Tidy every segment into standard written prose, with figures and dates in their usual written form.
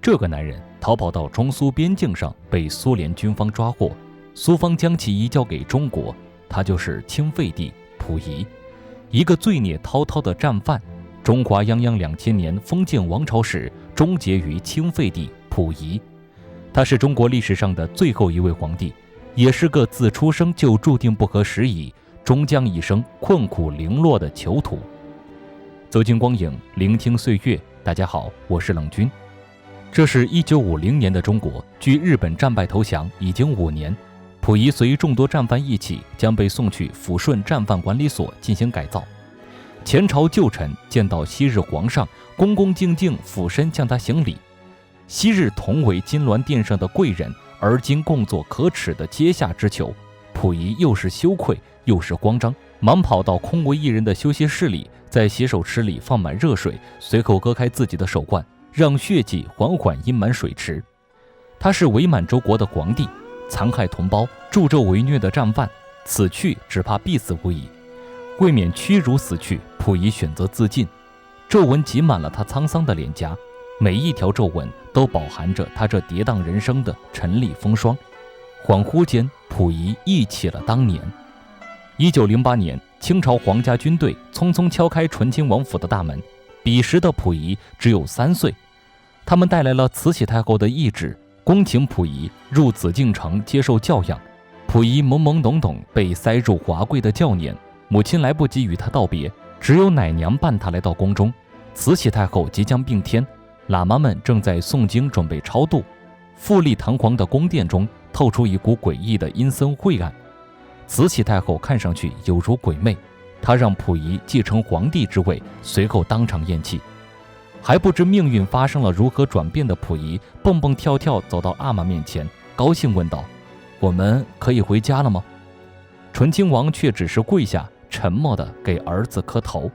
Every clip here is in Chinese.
这个男人逃跑到中苏边境上，被苏联军方抓获，苏方将其移交给中国。他就是清废帝溥仪，一个罪孽滔滔的战犯。中华泱泱2000年封建王朝史终结于清废帝溥仪。他是中国历史上的最后一位皇帝，也是个自出生就注定不合时宜，终将一生困苦零落的囚徒。走进光影，聆听岁月。大家好，我是冷军。这是1950年的中国，距日本战败投降已经5年。溥仪随众多战犯一起将被送去抚顺战犯管理所进行改造。前朝旧臣见到昔日皇上，恭恭敬敬俯身向他行礼。昔日同为金銮殿上的贵人，而今共作可耻的阶下之囚。溥仪又是羞愧又是慌张，忙跑到空无一人的休息室里，在洗手池里放满热水，随口割开自己的手腕，让血迹缓缓溢满水池。他是伪满洲国的皇帝，残害同胞，助纣为虐的战犯，此去只怕必死无疑。为免屈辱死去，溥仪选择自尽。皱纹挤满了他沧桑的脸颊，每一条皱纹都饱含着他这跌宕人生的沉溺风霜。恍惚间，溥仪忆起了当年。1908年，清朝皇家军队匆匆敲开醇亲王府的大门，彼时的溥仪只有3岁。他们带来了慈禧太后的懿旨，恭请溥仪入紫禁城接受教养。溥仪懵懵懂懂被塞入华贵的轿辇，母亲来不及与他道别，只有奶娘伴他来到宫中。慈禧太后即将并天，喇嘛们正在诵经准备超度。富丽堂皇的宫殿中透出一股诡异的阴森晦暗。慈禧太后看上去有如鬼魅，她让溥仪继承皇帝之位，随后当场咽气。还不知命运发生了如何转变的溥仪蹦蹦跳跳走到阿玛面前，高兴问道：“我们可以回家了吗？”醇亲王却只是跪下，沉默地给儿子磕头。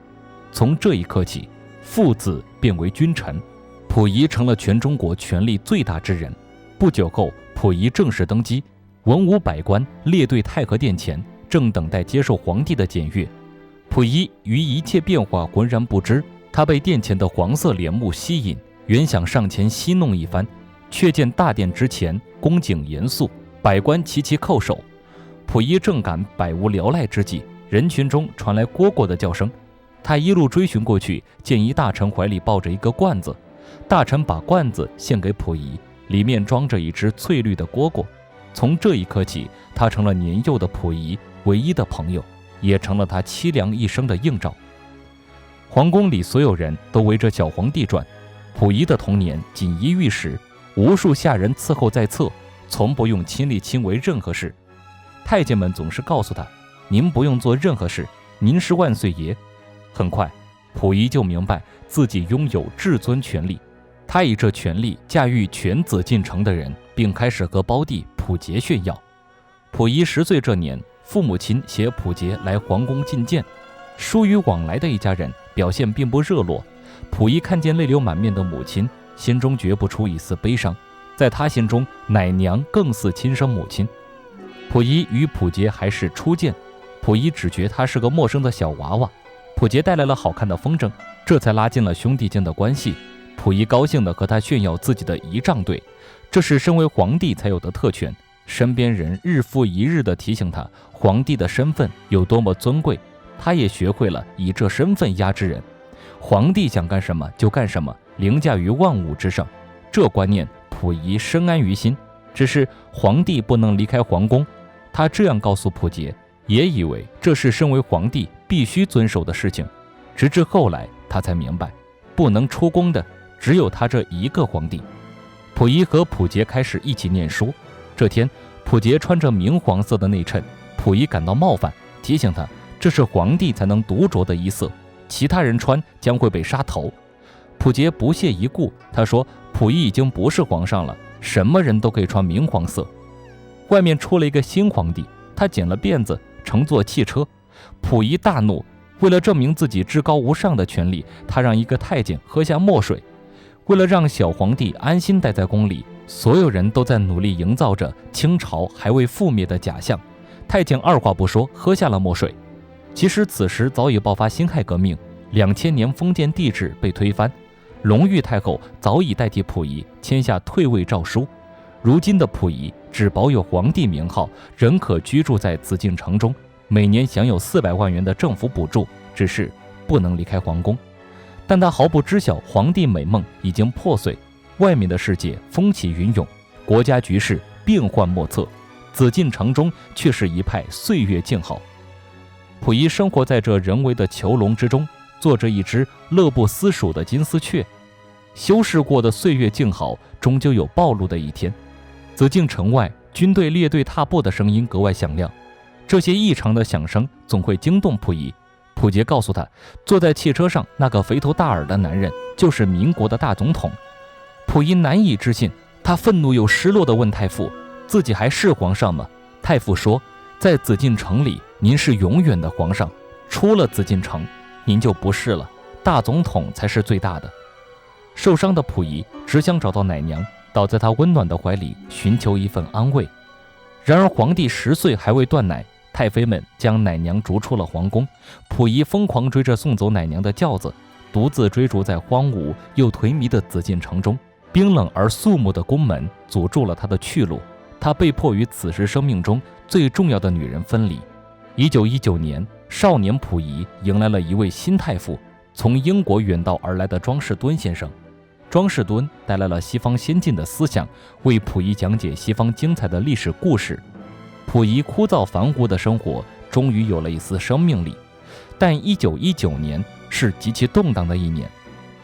从这一刻起，父子变为君臣，溥仪成了全中国权力最大之人。不久后，溥仪正式登基，文武百官列队太和殿前，正等待接受皇帝的检阅。溥仪于一切变化浑然不知，他被殿前的黄色帘幕吸引，原想上前戏弄一番，却见大殿之前恭敬严肃，百官齐齐叩首。溥仪正感百无聊赖之际，人群中传来蝈蝈的叫声。他一路追寻过去，见一大臣怀里抱着一个罐子，大臣把罐子献给溥仪，里面装着一只翠绿的蝈蝈。从这一刻起，他成了年幼的溥仪唯一的朋友，也成了他凄凉一生的映照。皇宫里所有人都围着小皇帝转，溥仪的童年锦衣玉食，无数下人伺候在侧，从不用亲力亲为任何事。太监们总是告诉他：“您不用做任何事，您是万岁爷。”很快，溥仪就明白自己拥有至尊权力，他以这权力驾驭全紫禁城的人，并开始和胞弟溥杰炫耀。溥仪10岁这年，父母亲携溥杰来皇宫觐见，疏于往来的一家人表现并不热络。溥仪看见泪流满面的母亲，心中觉不出一丝悲伤，在他心中，奶娘更似亲生母亲。溥仪与溥杰还是初见，溥仪只觉他是个陌生的小娃娃。溥杰带来了好看的风筝，这才拉近了兄弟间的关系。溥仪高兴地和他炫耀自己的仪仗队，这是身为皇帝才有的特权。身边人日复一日地提醒他，皇帝的身份有多么尊贵，他也学会了以这身份压制人。皇帝想干什么就干什么，凌驾于万物之上。这观念溥仪深谙于心，只是皇帝不能离开皇宫。他这样告诉溥杰，也以为这是身为皇帝必须遵守的事情。直至后来，他才明白，不能出宫的只有他这一个皇帝。溥仪和溥杰开始一起念书。这天，溥杰穿着明黄色的内衬，溥仪感到冒犯，提醒他这是皇帝才能独着的衣色，其他人穿将会被杀头。溥杰不屑一顾，他说：“溥仪已经不是皇上了，什么人都可以穿明黄色。”外面出了一个新皇帝，他剪了辫子，乘坐汽车。溥仪大怒，为了证明自己至高无上的权力，他让一个太监喝下墨水。为了让小皇帝安心待在宫里，所有人都在努力营造着清朝还未覆灭的假象。太监二话不说喝下了墨水。其实此时早已爆发辛亥革命，2000年封建帝制被推翻，隆裕太后早已代替溥仪签下退位诏书，如今的溥仪只保有皇帝名号，仍可居住在紫禁城中，每年享有400万元的政府补助，只是不能离开皇宫。但他毫不知晓皇帝美梦已经破碎，外面的世界风起云涌，国家局势变幻莫测，紫禁城中却是一派岁月静好。溥仪生活在这人为的囚笼之中，做着一只乐不思蜀的金丝雀。修饰过的岁月静好，终究有暴露的一天。紫禁城外，军队列队踏步的声音格外响亮，这些异常的响声总会惊动溥仪。溥杰告诉他，坐在汽车上那个肥头大耳的男人就是民国的大总统。溥仪难以置信，他愤怒又失落地问太傅，自己还是皇上吗？太傅说，在紫禁城里您是永远的皇上，出了紫禁城您就不是了，大总统才是最大的。受伤的溥仪只想找到奶娘，倒在他温暖的怀里寻求一份安慰。然而皇帝10岁还未断奶，太妃们将奶娘逐出了皇宫，溥仪疯狂追着送走奶娘的轿子，独自追逐在荒芜又颓靡的紫禁城中。冰冷而肃穆的宫门阻住了他的去路，他被迫与此时生命中最重要的女人分离。1919年，少年溥仪迎来了一位新太傅，从英国远道而来的庄士敦先生。庄士敦带来了西方先进的思想，为溥仪讲解西方精彩的历史故事。溥仪枯燥繁芜的生活终于有了一丝生命力。但1919年是极其动荡的一年，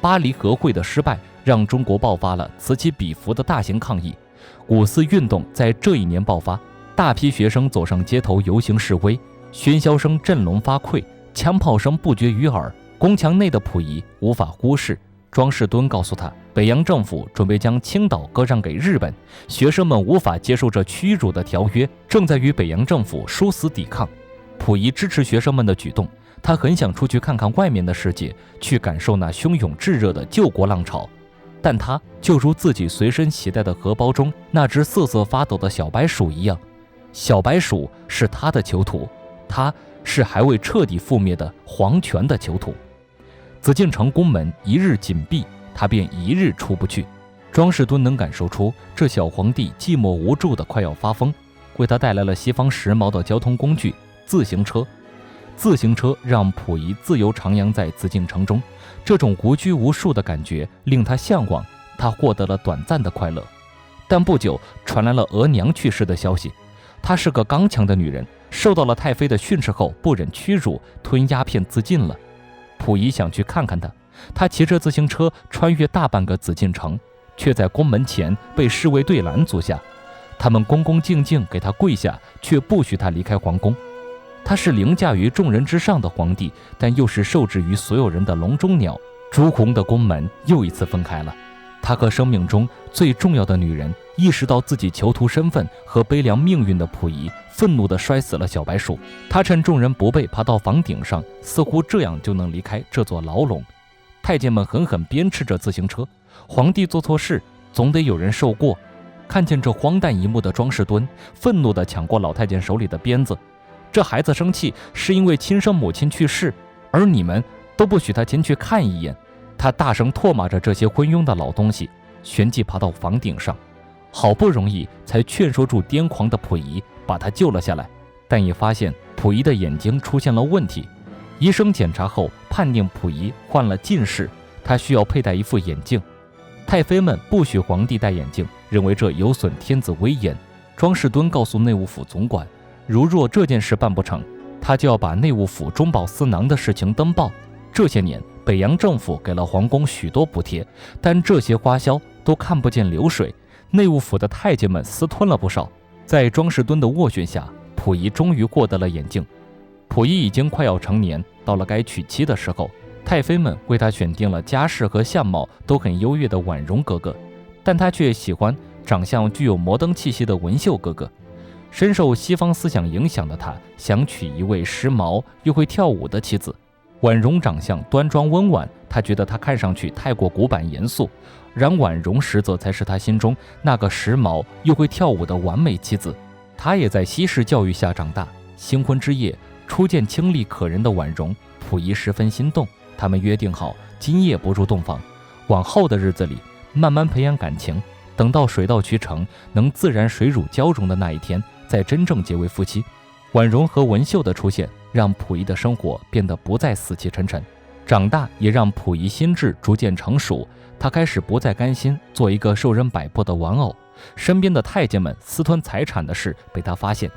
巴黎和会的失败让中国爆发了此起彼伏的大型抗议。五四运动在这一年爆发，大批学生走上街头游行示威，喧嚣声振聋发聩，枪炮声不绝于耳。宫墙内的溥仪无法忽视。庄士敦告诉他，北洋政府准备将青岛割让给日本，学生们无法接受这屈辱的条约，正在与北洋政府殊死抵抗。溥仪支持学生们的举动，他很想出去看看外面的世界，去感受那汹涌炙热的救国浪潮。但他就如自己随身携带的荷包中那只瑟瑟发抖的小白鼠一样，小白鼠是他的囚徒，他是还未彻底覆灭的皇权的囚徒。紫禁城宫门一日紧闭，他便一日出不去。庄士敦能感受出这小皇帝寂寞无助的快要发疯，为他带来了西方时髦的交通工具自行车。自行车让溥仪自由徜徉在紫禁城中，这种无拘无束的感觉令他向往，他获得了短暂的快乐。但不久传来了额娘去世的消息，她是个刚强的女人，受到了太妃的训斥后不忍屈辱，吞鸦片自尽了。溥仪想去看看她，他骑着自行车穿越大半个紫禁城，却在宫门前被侍卫队拦阻下。他们恭恭敬敬给他跪下，却不许他离开皇宫。他是凌驾于众人之上的皇帝，但又是受制于所有人的笼中鸟。朱红的宫门又一次分开了。他和生命中最重要的女人意识到自己囚徒身份和悲凉命运的溥仪，愤怒地摔死了小白鼠。他趁众人不备爬到房顶上，似乎这样就能离开这座牢笼。太监们狠狠鞭笞着自行车，皇帝做错事总得有人受过。看见这荒诞一幕的庄士敦愤怒地抢过老太监手里的鞭子，这孩子生气是因为亲生母亲去世，而你们都不许他前去看一眼。他大声唾骂着这些昏庸的老东西，旋即爬到房顶上，好不容易才劝说住癫狂的溥仪，把他救了下来。但也发现溥仪的眼睛出现了问题，医生检查后判定溥仪患了近视，他需要佩戴一副眼镜。太妃们不许皇帝戴眼镜，认为这有损天子威严。庄士敦告诉内务府总管，如若这件事办不成，他就要把内务府中饱私囊的事情登报。这些年北洋政府给了皇宫许多补贴，但这些花销都看不见流水，内务府的太监们私吞了不少。在庄士敦的斡旋下，溥仪终于获得了眼镜。溥仪已经快要成年，到了该娶妻的时候，太妃们为他选定了家世和相貌都很优越的婉容格格，但他却喜欢长相具有摩登气息的文秀格格。深受西方思想影响的他，想娶一位时髦又会跳舞的妻子。婉容长相端庄温婉，他觉得她看上去太过古板严肃，然婉容实则才是他心中那个时髦又会跳舞的完美妻子。他也在西式教育下长大，新婚之夜初见清丽可人的婉容，溥仪十分心动。他们约定好今夜不入洞房，往后的日子里，慢慢培养感情，等到水到渠成，能自然水乳交融的那一天，再真正结为夫妻。婉容和文秀的出现，让溥仪的生活变得不再死气沉沉。长大也让溥仪心智逐渐成熟，他开始不再甘心做一个受人摆布的玩偶。身边的太监们私吞财产的事被他发现，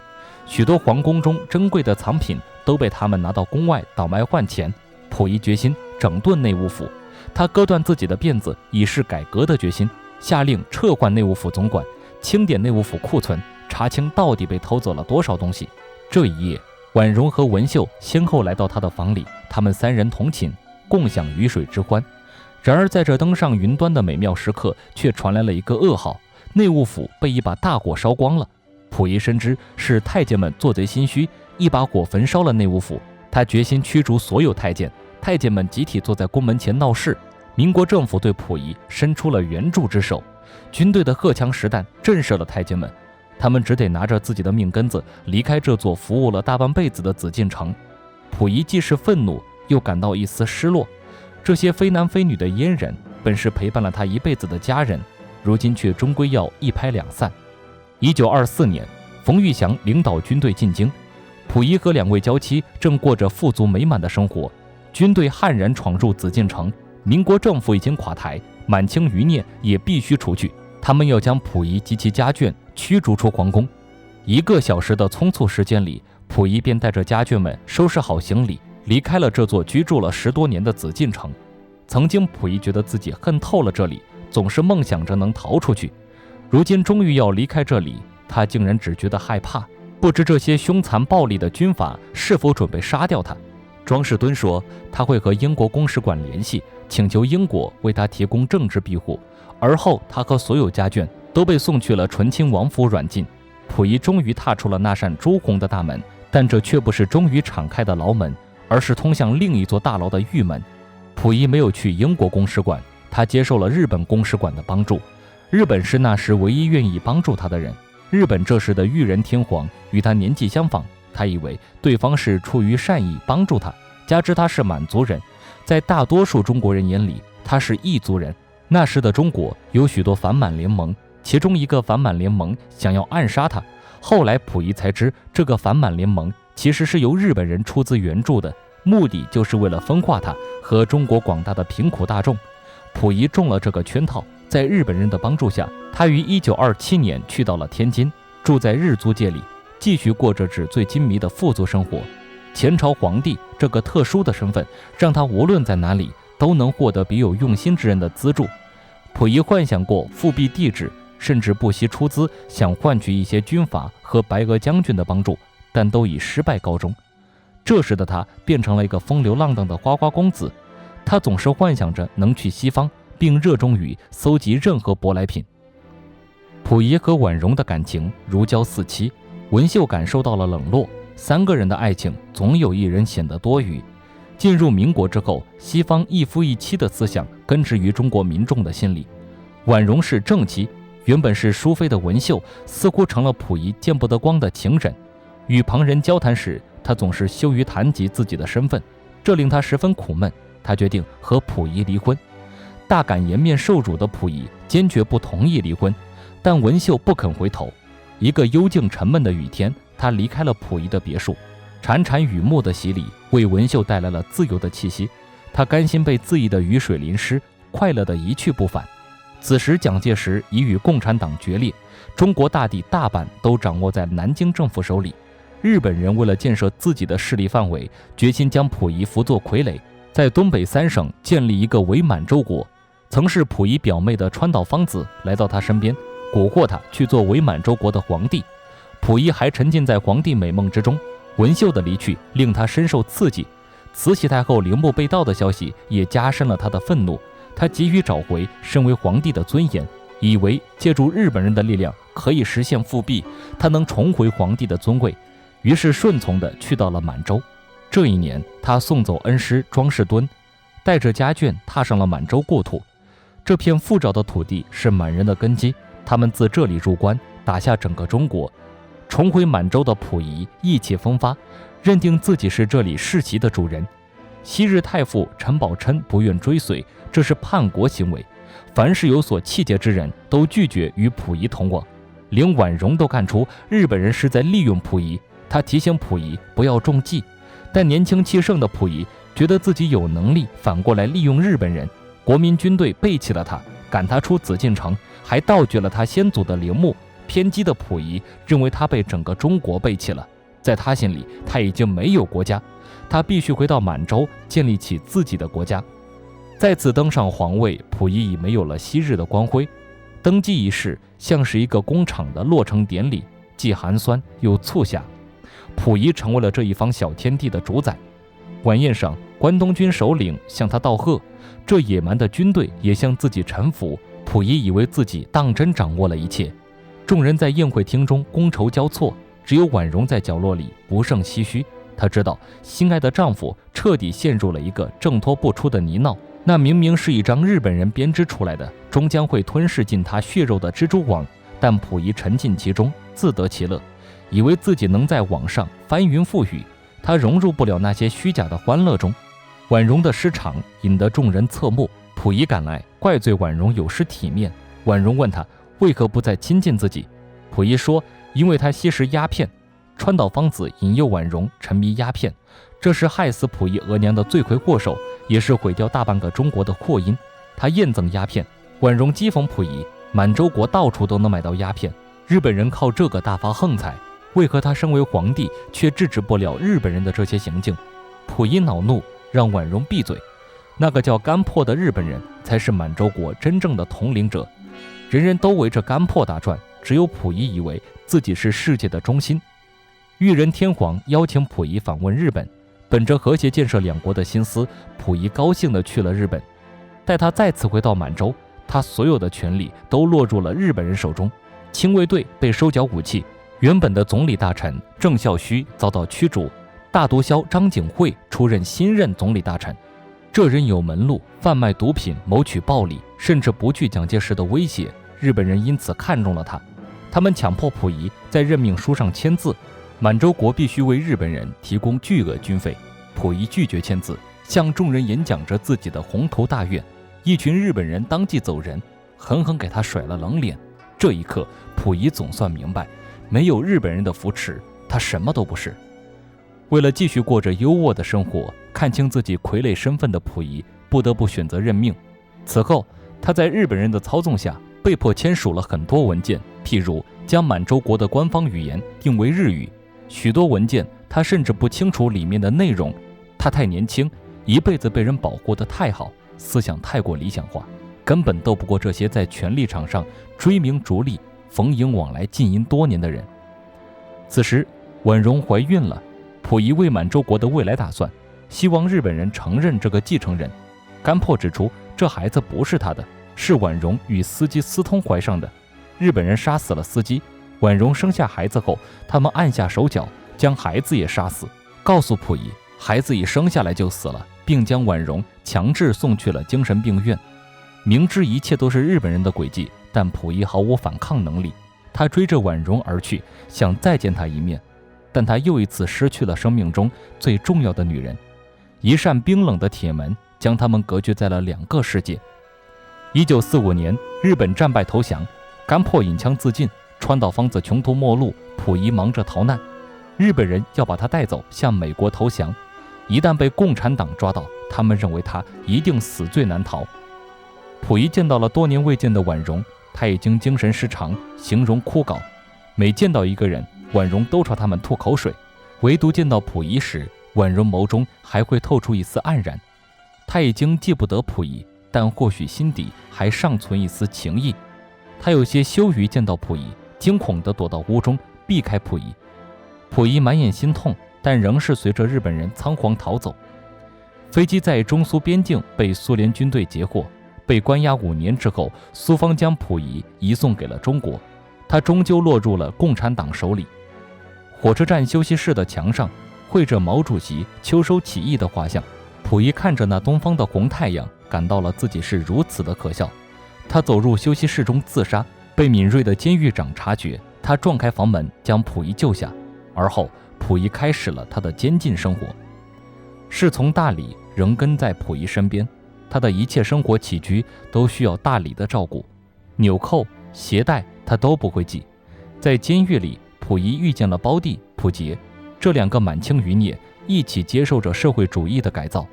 许多皇宫中珍贵的藏品都被他们拿到宫外倒卖换钱。溥仪决心整顿内务府，他割断自己的辫子，以示改革的决心，下令撤换内务府总管，清点内务府库存，查清到底被偷走了多少东西。这一夜，婉容和文秀先后来到他的房里，他们三人同寝，共享鱼水之欢。然而在这登上云端的美妙时刻，却传来了一个噩耗，内务府被一把大火烧光了。溥仪深知是太监们做贼心虚，一把火焚烧了内务府，他决心驱逐所有太监。太监们集体坐在宫门前闹事，民国政府对溥仪伸出了援助之手，军队的荷枪实弹震慑了太监们，他们只得拿着自己的命根子离开这座服务了大半辈子的紫禁城。溥仪既是愤怒，又感到一丝失落。这些非男非女的阉人，本是陪伴了他一辈子的家人，如今却终归要一拍两散。1924年，冯玉祥领导军队进京，溥仪和两位娇妻正过着富足美满的生活。军队悍然闯入紫禁城，民国政府已经垮台，满清余孽也必须除去，他们要将溥仪及其家眷驱逐出皇宫。1个小时的匆促时间里，溥仪便带着家眷们收拾好行李，离开了这座居住了10多年的紫禁城。曾经溥仪觉得自己恨透了这里，总是梦想着能逃出去，如今终于要离开这里，他竟然只觉得害怕，不知这些凶残暴力的军阀是否准备杀掉他。庄士敦说他会和英国公使馆联系，请求英国为他提供政治庇护，而后他和所有家眷都被送去了醇亲王府软禁。溥仪终于踏出了那扇朱红的大门，但这却不是终于敞开的牢门，而是通向另一座大牢的狱门。溥仪没有去英国公使馆，他接受了日本公使馆的帮助。日本是那时唯一愿意帮助他的人。日本这时的裕仁天皇与他年纪相仿，他以为对方是出于善意帮助他，加之他是满族人，在大多数中国人眼里他是异族人。那时的中国有许多反满联盟，其中一个反满联盟想要暗杀他，后来溥仪才知这个反满联盟其实是由日本人出资援助的，目的就是为了分化他和中国广大的贫苦大众。溥仪中了这个圈套，在日本人的帮助下，他于1927年去到了天津，住在日租界里，继续过着纸醉金迷的富足生活。前朝皇帝这个特殊的身份，让他无论在哪里都能获得别有用心之人的资助。溥仪幻想过复辟帝制，甚至不惜出资想换取一些军阀和白俄将军的帮助，但都以失败告终。这时的他变成了一个风流浪荡的花花公子，他总是幻想着能去西方，并热衷于搜集任何舶来品。溥仪和婉容的感情如胶似漆，文秀感受到了冷落，3个人的爱情总有一人显得多余。进入民国之后，西方一夫一妻的思想根植于中国民众的心里。婉容是正妻，原本是淑妃的文秀似乎成了溥仪见不得光的情人。与旁人交谈时，他总是羞于谈及自己的身份，这令他十分苦闷。他决定和溥仪离婚。大感颜面受辱的溥仪坚决不同意离婚，但文秀不肯回头。一个幽静沉闷的雨天，他离开了溥仪的别墅。潺潺雨幕的洗礼为文秀带来了自由的气息，他甘心被恣意的雨水淋湿，快乐的一去不返。此时蒋介石已与共产党决裂，中国大地大半都掌握在南京政府手里。日本人为了建设自己的势力范围，决心将溥仪扶作傀儡，在东北3省建立一个伪满洲国。曾是溥仪表妹的川岛芳子来到他身边，蛊惑他去做伪满洲国的皇帝。溥仪还沉浸在皇帝美梦之中。文秀的离去令他深受刺激，慈禧太后陵墓被盗的消息也加深了他的愤怒。他急于找回身为皇帝的尊严，以为借助日本人的力量可以实现复辟，他能重回皇帝的尊位，于是顺从地去到了满洲。这一年，他送走恩师庄士敦，带着家眷踏上了满洲故土。这片富饶的土地是满人的根基，他们自这里入关，打下整个中国。重回满洲的溥仪意气风发，认定自己是这里世袭的主人。昔日太傅陈宝琛不愿追随，这是叛国行为。凡是有所气节之人都拒绝与溥仪同往，连婉容都看出日本人是在利用溥仪。他提醒溥仪不要中计，但年轻气盛的溥仪觉得自己有能力反过来利用日本人。国民军队背弃了他，赶他出紫禁城，还盗掘了他先祖的陵墓。偏激的溥仪认为他被整个中国背弃了，在他心里他已经没有国家，他必须回到满洲建立起自己的国家。再次登上皇位，溥仪已没有了昔日的光辉。登基仪式像是一个工厂的落成典礼，既寒酸又促狭。溥仪成为了这一方小天地的主宰。晚宴上，关东军首领向他道贺，这野蛮的军队也向自己臣服。溥仪以为自己当真掌握了一切。众人在宴会厅中觥筹交错，只有婉容在角落里不胜唏嘘。她知道心爱的丈夫彻底陷入了一个挣脱不出的泥淖，那明明是一张日本人编织出来的，终将会吞噬进他血肉的蜘蛛网。但溥仪沉浸其中，自得其乐，以为自己能在网上翻云覆雨。他融入不了那些虚假的欢乐中。婉容的失常引得众人侧目，溥仪赶来，怪罪婉容有失体面。婉容问他为何不再亲近自己，溥仪说因为他吸食鸦片。川岛芳子引诱婉容沉迷鸦片，这是害死溥仪额娘的罪魁祸首，也是毁掉大半个中国的祸因。他厌憎鸦片，婉容讥讽溥仪，满洲国到处都能买到鸦片，日本人靠这个大发横财，为何他身为皇帝却制止不了日本人的这些行径？溥仪恼怒，让婉容闭嘴。那个叫甘破的日本人才是满洲国真正的统领者。人人都围着甘破打转，只有溥仪以为自己是世界的中心。裕仁天皇邀请溥仪访问日本，本着和谐建设两国的心思，溥仪高兴地去了日本。待他再次回到满洲，他所有的权力都落入了日本人手中。亲卫队被收缴武器，原本的总理大臣郑孝胥遭到驱逐，大毒枭张景惠出任新任总理大臣。这人有门路，贩卖毒品，谋取暴利，甚至不惧蒋介石的威胁。日本人因此看中了他，他们强迫溥仪在任命书上签字，满洲国必须为日本人提供巨额军费。溥仪拒绝签字，向众人演讲着自己的宏图大愿。一群日本人当即走人，狠狠给他甩了冷脸。这一刻，溥仪总算明白，没有日本人的扶持，他什么都不是。为了继续过着优渥的生活，看清自己傀儡身份的溥仪不得不选择认命。此后，他在日本人的操纵下被迫签署了很多文件，譬如将满洲国的官方语言定为日语。许多文件他甚至不清楚里面的内容。他太年轻，一辈子被人保护得太好，思想太过理想化，根本斗不过这些在权力场上追名逐利、逢迎往来浸淫多年的人。此时婉容怀孕了，溥仪为满洲国的未来打算，希望日本人承认这个继承人。甘破指出，这孩子不是他的，是婉容与司机私通怀上的。日本人杀死了司机，婉容生下孩子后，他们按下手脚，将孩子也杀死，告诉溥仪孩子一生下来就死了，并将婉容强制送去了精神病院。明知一切都是日本人的诡计，但溥仪毫无反抗能力。他追着婉容而去，想再见她一面，但他又一次失去了生命中最重要的女人。一扇冰冷的铁门将他们隔绝在了两个世界。1945年，日本战败投降，甘破引枪自尽，川岛芳子穷途末路，溥仪忙着逃难。日本人要把他带走，向美国投降。一旦被共产党抓到，他们认为他一定死罪难逃。溥仪见到了多年未见的婉容，他已经精神失常，形容枯槁。每见到一个人，婉容都朝他们吐口水，唯独见到溥仪时，婉容眸中还会透出一丝黯然。他已经记不得溥仪，但或许心底还尚存一丝情意。他有些羞于见到溥仪，惊恐地躲到屋中，避开溥仪。溥仪满眼心痛，但仍是随着日本人仓皇逃走。飞机在中苏边境被苏联军队截获，被关押5年之后，苏方将溥仪移送给了中国，他终究落入了共产党手里。火车站休息室的墙上绘着毛主席秋收起义的画像，溥仪看着那东方的红太阳，感到了自己是如此的可笑。他走入休息室中自杀，被敏锐的监狱长察觉，他撞开房门将溥仪救下。而后溥仪开始了他的监禁生活。侍从大理仍跟在溥仪身边，他的一切生活起居都需要大理的照顾，纽扣、鞋带他都不会系。在监狱里，溥仪遇见了胞弟溥杰，这2个满清余孽一起接受着社会主义的改造。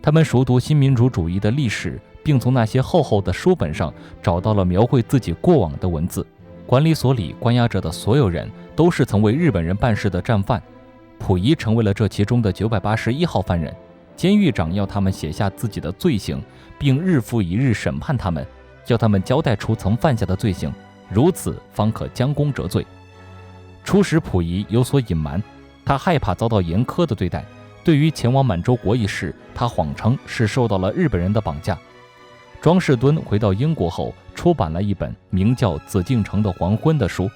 他们熟读新民主主义的历史，并从那些厚厚的书本上找到了描绘自己过往的文字。管理所里关押着的所有人都是曾为日本人办事的战犯，溥仪成为了这其中的981号犯人。监狱长要他们写下自己的罪行，并日复一日审判他们，叫他们交代出曾犯下的罪行，如此方可将功折罪。初时溥仪有所隐瞒，他害怕遭到严苛的对待。对于前往满洲国一事，他谎称是受到了日本人的绑架。庄士敦回到英国后，出版了一本名叫《紫禁城的黄昏》的书，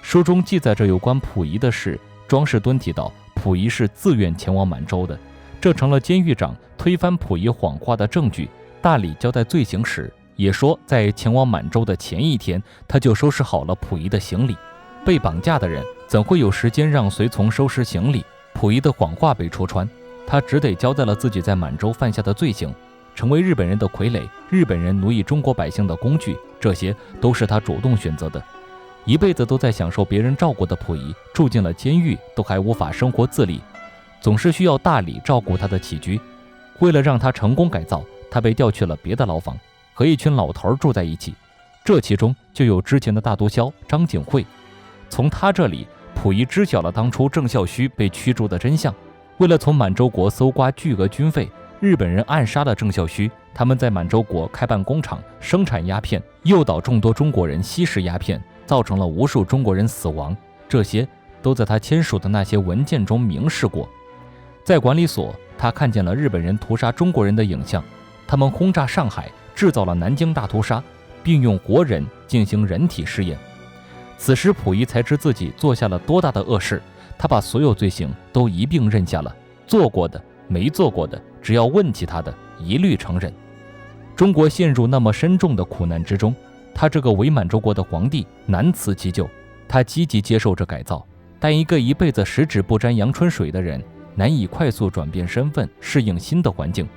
书中记载着有关溥仪的事。庄士敦提到，溥仪是自愿前往满洲的，这成了监狱长推翻溥仪谎话的证据。大理交代罪行时也说，在前往满洲的前一天，他就收拾好了溥仪的行李。被绑架的人怎会有时间让随从收拾行李？溥仪的谎话被戳穿，他只得交代了自己在满洲犯下的罪行，成为日本人的傀儡，日本人奴役中国百姓的工具，这些都是他主动选择的。一辈子都在享受别人照顾的溥仪，住进了监狱都还无法生活自理，总是需要大理照顾他的起居。为了让他成功改造，他被调去了别的牢房，和一群老头住在一起，这其中就有之前的大毒枭张景惠。从他这里，溥仪知晓了当初郑孝胥被驱逐的真相。为了从满洲国搜刮巨额军费，日本人暗杀了郑孝胥。他们在满洲国开办工厂，生产鸦片，诱导众多中国人吸食鸦片，造成了无数中国人死亡。这些都在他签署的那些文件中明示过。在管理所，他看见了日本人屠杀中国人的影像，他们轰炸上海，制造了南京大屠杀，并用活人进行人体试验。此时溥仪才知自己做下了多大的恶事，他把所有罪行都一并认下了，做过的、没做过的，只要问起他的，一律承认。中国陷入那么深重的苦难之中，他这个伪满洲国的皇帝难辞其咎。他积极接受着改造，但一个一辈子十指不沾阳春水的人，难以快速转变身份，适应新的环境。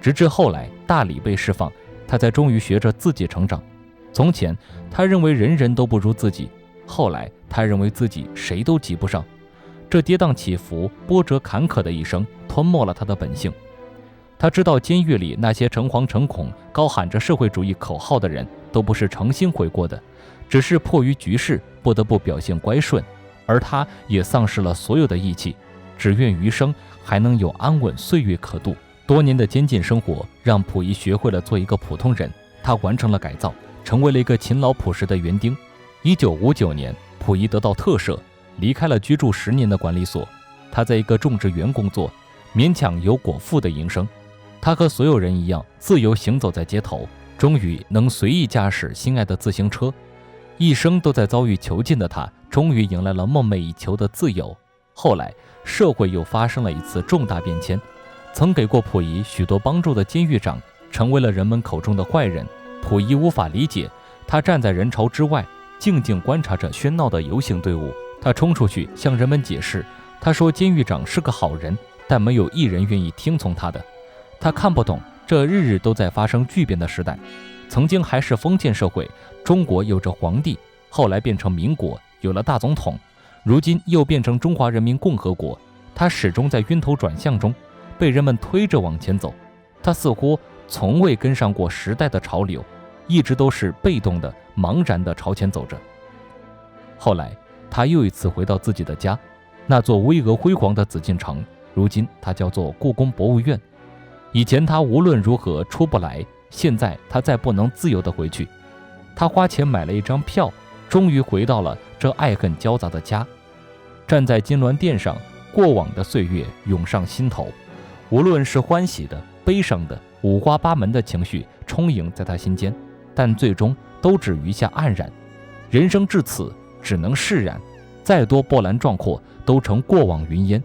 直至后来大理被释放，他才终于学着自己成长。从前他认为人人都不如自己，后来他认为自己谁都及不上。这跌宕起伏、波折坎坷的一生吞没了他的本性。他知道监狱里那些诚惶诚恐、高喊着社会主义口号的人都不是诚心悔过的，只是迫于局势不得不表现乖顺，而他也丧失了所有的义气，只愿余生还能有安稳岁月可度。多年的监禁生活让溥仪学会了做一个普通人，他完成了改造，成为了一个勤劳朴实的园丁。1959年，溥仪得到特赦，离开了居住10年的管理所。他在一个种植园工作，勉强有果腹的营生。他和所有人一样，自由行走在街头，终于能随意驾驶心爱的自行车。一生都在遭遇囚禁的他，终于迎来了梦寐以求的自由。后来，社会又发生了一次重大变迁，曾给过溥仪许多帮助的监狱长，成为了人们口中的坏人。溥仪无法理解，他站在人潮之外，静静观察着喧闹的游行队伍。他冲出去向人们解释，他说监狱长是个好人，但没有一人愿意听从他的。他看不懂这日日都在发生巨变的时代。曾经还是封建社会，中国有着皇帝，后来变成民国，有了大总统，如今又变成中华人民共和国。他始终在晕头转向中，被人们推着往前走。他似乎从未跟上过时代的潮流，一直都是被动的、茫然地朝前走着。后来他又一次回到自己的家，那座巍峨辉煌的紫禁城，如今它叫做故宫博物院。以前他无论如何出不来，现在他再不能自由地回去。他花钱买了一张票，终于回到了这爱恨交杂的家。站在金銮殿上，过往的岁月涌上心头，无论是欢喜的、悲伤的，五花八门的情绪充盈在他心间，但最终都只余下黯然。人生至此，只能释然，再多波澜壮阔都成过往云烟。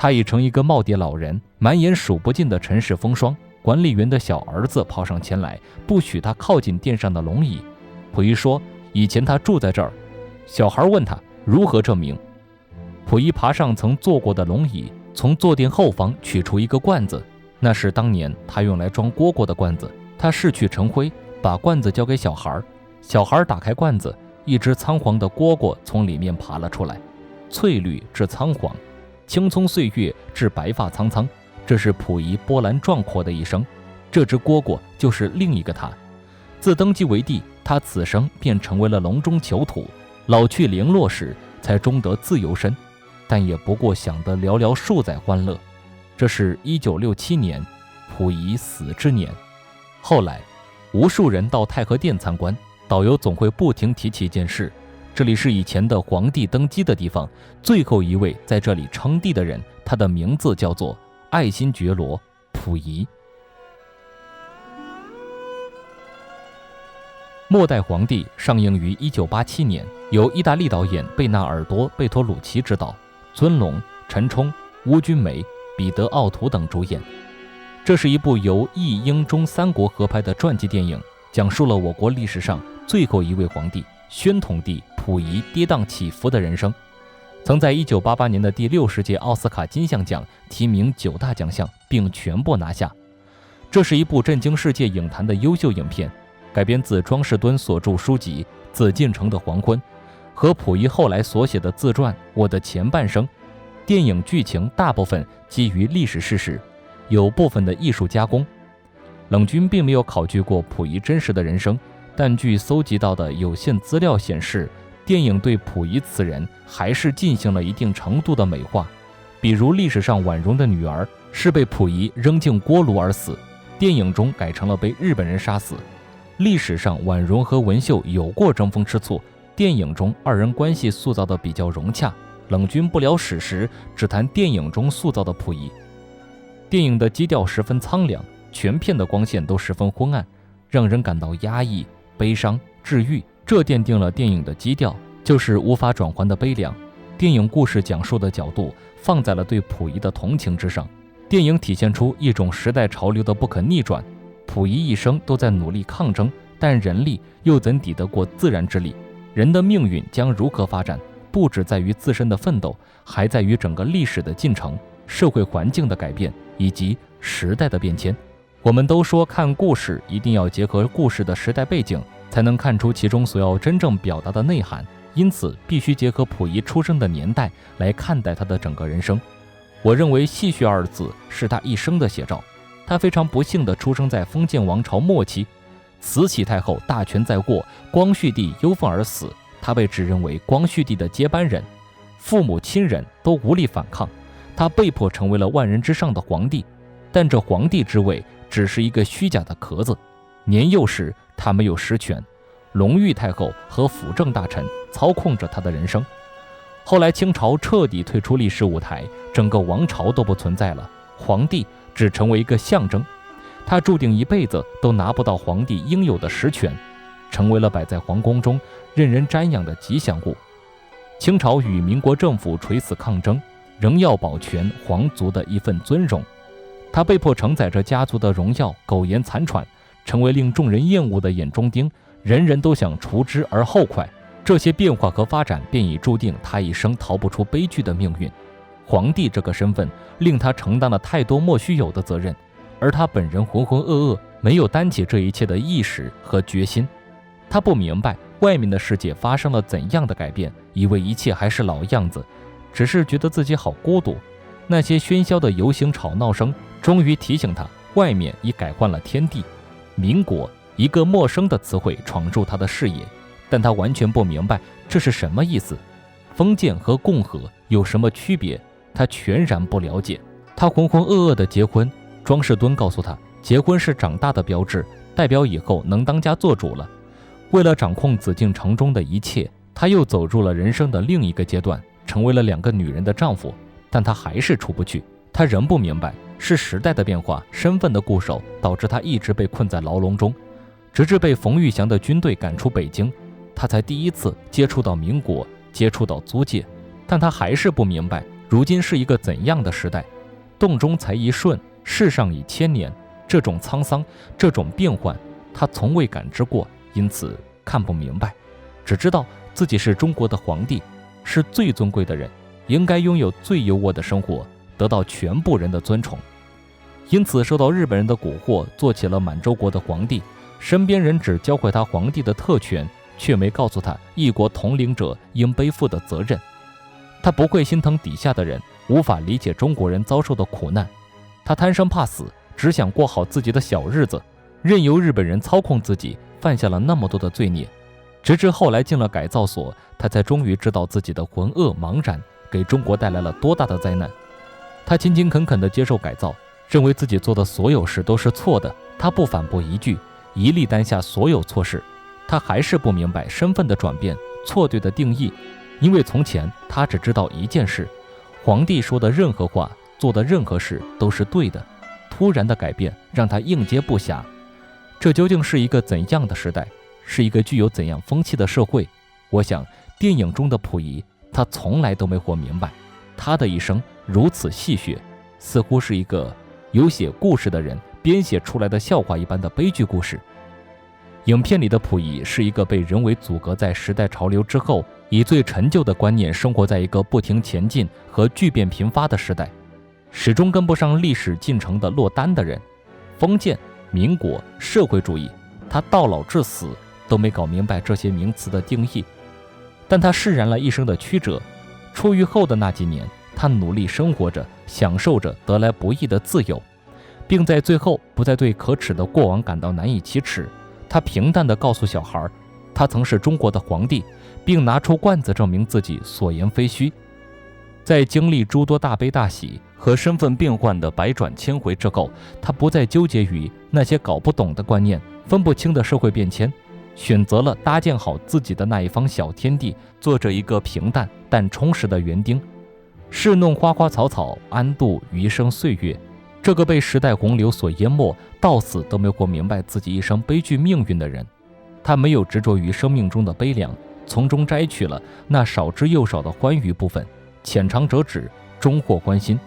他已成一个耄耋老人，满眼数不尽的尘世风霜。管理员的小儿子跑上前来，不许他靠近殿上的龙椅。溥仪说，以前他住在这儿。小孩问他如何证明。溥仪爬上曾坐过的龙椅，从坐垫后方取出一个罐子，那是当年他用来装蝈蝈的罐子。他逝去成灰，把罐子交给小孩，小孩打开罐子，一只苍黄的蝈蝈从里面爬了出来，翠绿至苍黄，青葱岁月至白发苍苍，这是溥仪波澜壮阔的一生。这只蝈蝈就是另一个他。自登基为帝，他此生便成为了笼中囚徒，老去零落时才终得自由身，但也不过享得寥寥数载欢乐。这是1967年溥仪死之年。后来无数人到太和殿参观，导游总会不停提起一件事，这里是以前的皇帝登基的地方，最后一位在这里称帝的人，他的名字叫做爱新觉罗·溥仪。末代皇帝上映于1987年，由意大利导演贝纳尔多·贝托鲁奇执导，尊龙、陈冲、邬君梅、彼得·奥图等主演。这是一部由意英中三国合拍的传记电影，讲述了我国历史上最后一位皇帝宣统帝溥仪跌宕起伏的人生。曾在1988年的第60届奥斯卡金像奖提名9大奖项，并全部拿下。这是一部震惊世界影坛的优秀影片，改编自庄士敦所著书籍《紫禁城的黄昏》和溥仪后来所写的自传《我的前半生》。电影剧情大部分基于历史事实，有部分的艺术加工。冷军并没有考据过溥仪真实的人生，但据搜集到的有限资料显示，电影对溥仪此人还是进行了一定程度的美化。比如历史上婉容的女儿是被溥仪扔进锅炉而死，电影中改成了被日本人杀死。历史上婉容和文秀有过争风吃醋，电影中二人关系塑造得比较融洽。冷军不聊史实，只谈电影中塑造的溥仪。电影的基调十分苍凉，全片的光线都十分昏暗，让人感到压抑、悲伤、治愈。这奠定了电影的基调，就是无法转圜的悲凉。电影故事讲述的角度放在了对溥仪的同情之上。电影体现出一种时代潮流的不可逆转。溥仪一生都在努力抗争，但人力又怎抵得过自然之力？人的命运将如何发展，不只在于自身的奋斗，还在于整个历史的进程、社会环境的改变以及时代的变迁。我们都说看故事一定要结合故事的时代背景，才能看出其中所要真正表达的内涵，因此必须结合溥仪出生的年代来看待他的整个人生。我认为戏谑二字是他一生的写照。他非常不幸地出生在封建王朝末期，慈禧太后大权在握，光绪帝忧愤而死，他被指认为光绪帝的接班人，父母亲人都无力反抗，他被迫成为了万人之上的皇帝。但这皇帝之位只是一个虚假的壳子。年幼时他没有实权，隆裕太后和辅政大臣操控着他的人生。后来清朝彻底退出历史舞台，整个王朝都不存在了，皇帝只成为一个象征，他注定一辈子都拿不到皇帝应有的实权，成为了摆在皇宫中任人瞻仰的吉祥物。清朝与民国政府垂死抗争，仍要保全皇族的一份尊荣。他被迫承载着家族的荣耀，苟延残喘，成为令众人厌恶的眼中钉，人人都想除之而后快。这些变化和发展便已注定他一生逃不出悲剧的命运。皇帝这个身份令他承担了太多莫须有的责任，而他本人浑浑噩噩，没有担起这一切的意识和决心。他不明白外面的世界发生了怎样的改变，以为一切还是老样子，只是觉得自己好孤独。那些喧嚣的游行吵闹声终于提醒他，外面已改换了天地。民国一个陌生的词汇闯入他的视野，但他完全不明白这是什么意思。封建和共和有什么区别？他全然不了解。他浑浑噩噩地结婚，庄士敦告诉他，结婚是长大的标志，代表以后能当家做主了。为了掌控紫禁城中的一切，他又走入了人生的另一个阶段，成为了2个女人的丈夫。但他还是出不去，他仍不明白是时代的变化，身份的固守，导致他一直被困在牢笼中，直至被冯玉祥的军队赶出北京，他才第一次接触到民国，接触到租界。但他还是不明白如今是一个怎样的时代。洞中才一瞬，世上已千年，这种沧桑，这种变幻，他从未感知过，因此看不明白，只知道自己是中国的皇帝，是最尊贵的人，应该拥有最优渥的生活，得到全部人的尊崇。因此受到日本人的蛊惑，做起了满洲国的皇帝。身边人只教会他皇帝的特权，却没告诉他一国统领者应背负的责任。他不会心疼底下的人，无法理解中国人遭受的苦难。他贪生怕死，只想过好自己的小日子，任由日本人操控自己，犯下了那么多的罪孽。直至后来进了改造所，他才终于知道自己的浑噩茫然给中国带来了多大的灾难。他勤勤恳恳地接受改造，认为自己做的所有事都是错的，他不反驳一句，一力担下所有错事。他还是不明白身份的转变，错对的定义，因为从前他只知道一件事：皇帝说的任何话，做的任何事都是对的。突然的改变让他应接不暇。这究竟是一个怎样的时代？是一个具有怎样风气的社会？我想，电影中的溥仪，他从来都没活明白。他的一生如此戏谑，似乎是一个有写故事的人编写出来的笑话一般的悲剧故事。影片里的溥仪是一个被人为阻隔在时代潮流之后，以最陈旧的观念生活在一个不停前进和巨变频发的时代，始终跟不上历史进程的落单的人。封建、民国、社会主义，他到老至死都没搞明白这些名词的定义。但他释然了一生的曲折。出狱后的那几年，他努力生活着，享受着得来不易的自由，并在最后不再对可耻的过往感到难以启齿。他平淡地告诉小孩，他曾是中国的皇帝，并拿出罐子证明自己所言非虚。在经历诸多大悲大喜和身份变换的百转千回之后，他不再纠结于那些搞不懂的观念、分不清的社会变迁，选择了搭建好自己的那一方小天地，做着一个平淡但充实的园丁，侍弄花花草草，安度余生岁月。这个被时代洪流所淹没，到死都没活明白自己一生悲剧命运的人，他没有执着于生命中的悲凉，从中摘取了那少之又少的欢愉部分，浅尝辄止，终获欢心。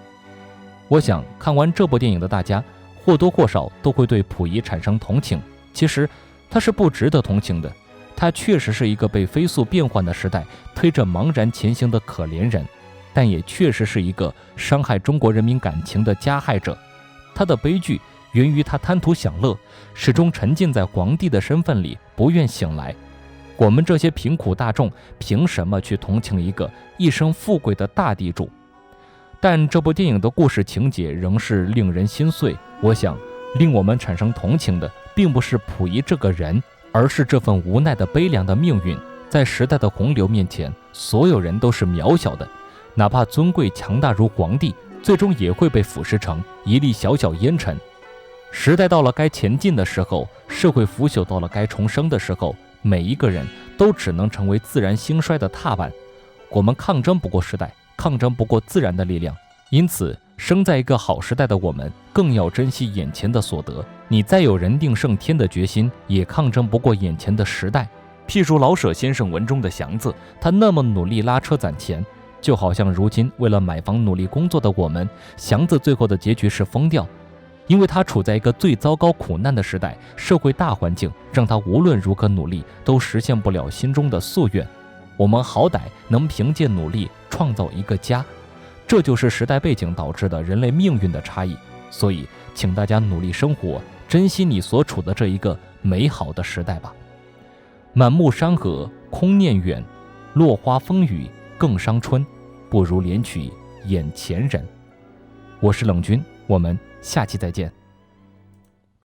我想看完这部电影的大家，或多或少都会对溥仪产生同情。其实他是不值得同情的，他确实是一个被飞速变幻的时代推着茫然前行的可怜人，但也确实是一个伤害中国人民感情的加害者。他的悲剧源于他贪图享乐，始终沉浸在皇帝的身份里，不愿醒来。我们这些贫苦大众凭什么去同情一个一生富贵的大地主？但这部电影的故事情节仍是令人心碎。我想令我们产生同情的并不是溥仪这个人，而是这份无奈的悲凉的命运。在时代的洪流面前，所有人都是渺小的，哪怕尊贵强大如皇帝，最终也会被腐蚀成一粒小小烟尘。时代到了该前进的时候，社会腐朽到了该重生的时候，每一个人都只能成为自然兴衰的踏板。我们抗争不过时代，抗争不过自然的力量，因此生在一个好时代的我们更要珍惜眼前的所得。你再有人定胜天的决心，也抗争不过眼前的时代。譬如老舍先生文中的祥子，他那么努力拉车攒钱，就好像如今为了买房努力工作的我们，祥子最后的结局是疯掉，因为他处在一个最糟糕苦难的时代，社会大环境让他无论如何努力都实现不了心中的夙愿。我们好歹能凭借努力创造一个家，这就是时代背景导致的人类命运的差异。所以请大家努力生活，珍惜你所处的这一个美好的时代吧。满目山河空念远，落花风雨更伤春，不如怜取眼前人。我是冷军，我们下期再见。